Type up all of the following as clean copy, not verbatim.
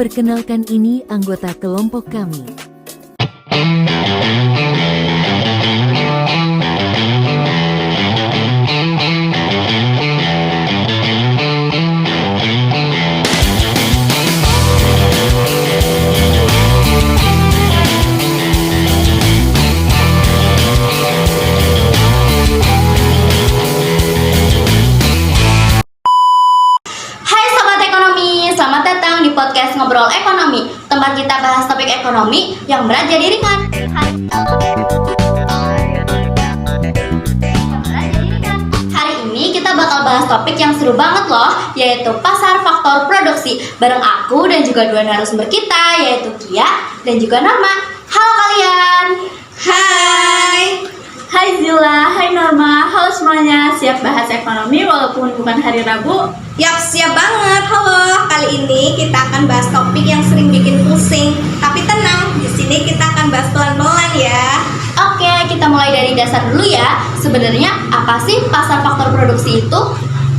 Perkenalkan, ini anggota kelompok kami. Podcast Ngobrol Ekonomi, tempat kita bahas topik ekonomi yang berat jadi ringan. Hari ini kita bakal bahas topik yang seru banget loh, yaitu pasar faktor produksi. Bareng aku dan juga dua narasumber kita, yaitu Kia dan juga Norma. Halo kalian. Hai. Hai Zila, hai Norma, halo semuanya. Siap bahas ekonomi walaupun bukan hari Rabu? Yap, siap banget. Halo, kali ini kita akan bahas topik yang sering bikin pusing. Tapi tenang, di sini kita akan bahas pelan-pelan ya. Oke, kita mulai dari dasar dulu ya. Sebenarnya apa sih pasar faktor produksi itu?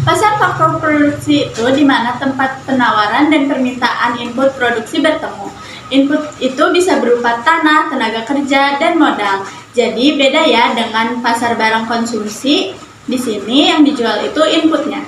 Pasar faktor produksi itu di mana tempat penawaran dan permintaan input produksi bertemu. Input itu bisa berupa tanah, tenaga kerja, dan modal. Jadi beda ya dengan pasar barang konsumsi. Di sini yang dijual itu inputnya.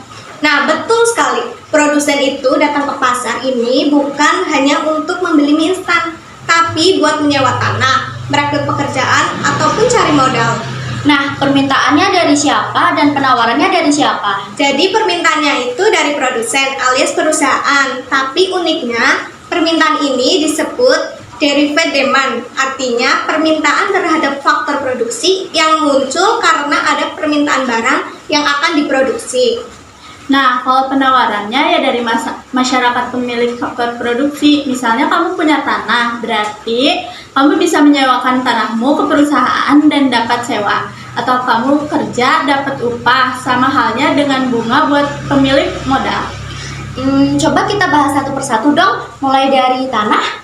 Nah, betul sekali. Produsen itu datang ke pasar ini bukan hanya untuk membeli mie instan, tapi buat menyewa tanah, merekrut pekerjaan, ataupun cari modal. Nah, permintaannya dari siapa dan penawarannya dari siapa? Jadi permintaannya itu dari produsen alias perusahaan. Tapi uniknya, permintaan ini disebut derived demand, artinya permintaan terhadap faktor produksi yang muncul karena ada permintaan barang yang akan diproduksi. Nah, kalau penawarannya ya dari masyarakat pemilik faktor produksi. Misalnya kamu punya tanah, berarti kamu bisa menyewakan tanahmu ke perusahaan dan dapat sewa. Atau kamu kerja dapat upah, sama halnya dengan bunga buat pemilik modal. Coba kita bahas satu persatu dong, mulai dari tanah.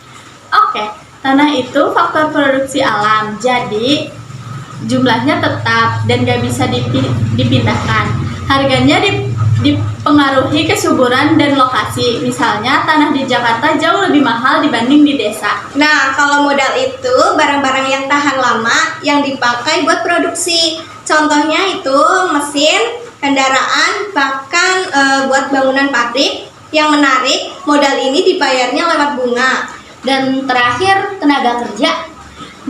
Oke, tanah itu faktor produksi alam, jadi jumlahnya tetap dan gak bisa dipindahkan. Harganya dipengaruhi kesuburan dan lokasi. Misalnya tanah di Jakarta jauh lebih mahal dibanding di desa. Nah, kalau modal itu barang-barang yang tahan lama yang dipakai buat produksi. Contohnya itu mesin, kendaraan, bahkan buat bangunan pabrik. Yang menarik, modal ini dibayarnya lewat bunga. Dan terakhir, tenaga kerja.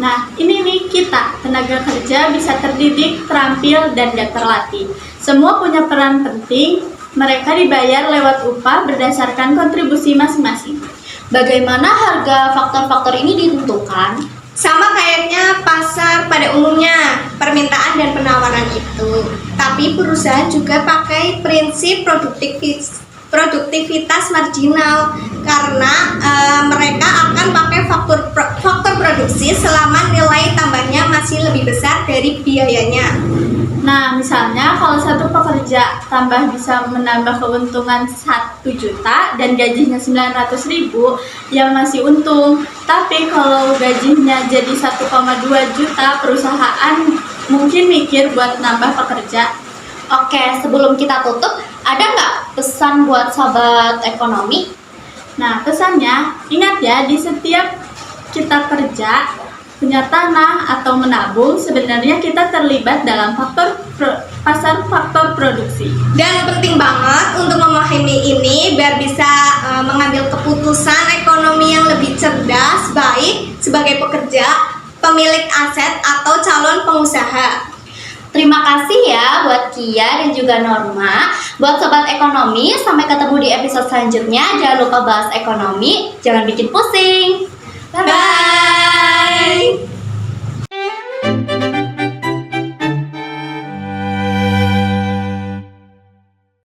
Nah, ini nih kita, tenaga kerja bisa terdidik, terampil, dan gak terlatih. Semua punya peran penting, mereka dibayar lewat upah berdasarkan kontribusi masing-masing. Bagaimana harga faktor-faktor ini ditentukan? Sama kayaknya pasar pada umumnya, permintaan dan penawaran itu. Tapi perusahaan juga pakai prinsip produktivitas marginal karena mereka akan pakai faktor produksi selama nilai tambahnya masih lebih besar dari biayanya. Nah, misalnya kalau satu pekerja tambah bisa menambah keuntungan 1 juta dan gajinya 900.000, ya masih untung. Tapi kalau gajinya jadi 1,2 juta, perusahaan mungkin mikir buat nambah pekerja. Oke, sebelum kita tutup, ada nggak pesan buat sahabat ekonomi? Nah, pesannya, ingat ya, di setiap kita kerja, punya tanah atau menabung, sebenarnya kita terlibat dalam pasar faktor produksi. Dan penting banget untuk memahami ini biar bisa mengambil keputusan ekonomi yang lebih cerdas, baik sebagai pekerja, pemilik aset, atau calon pengusaha. Terima kasih ya buat Kia dan juga Norma. Buat sobat ekonomi, sampai ketemu di episode selanjutnya. Jangan lupa bahas ekonomi, jangan bikin pusing. Bye-bye.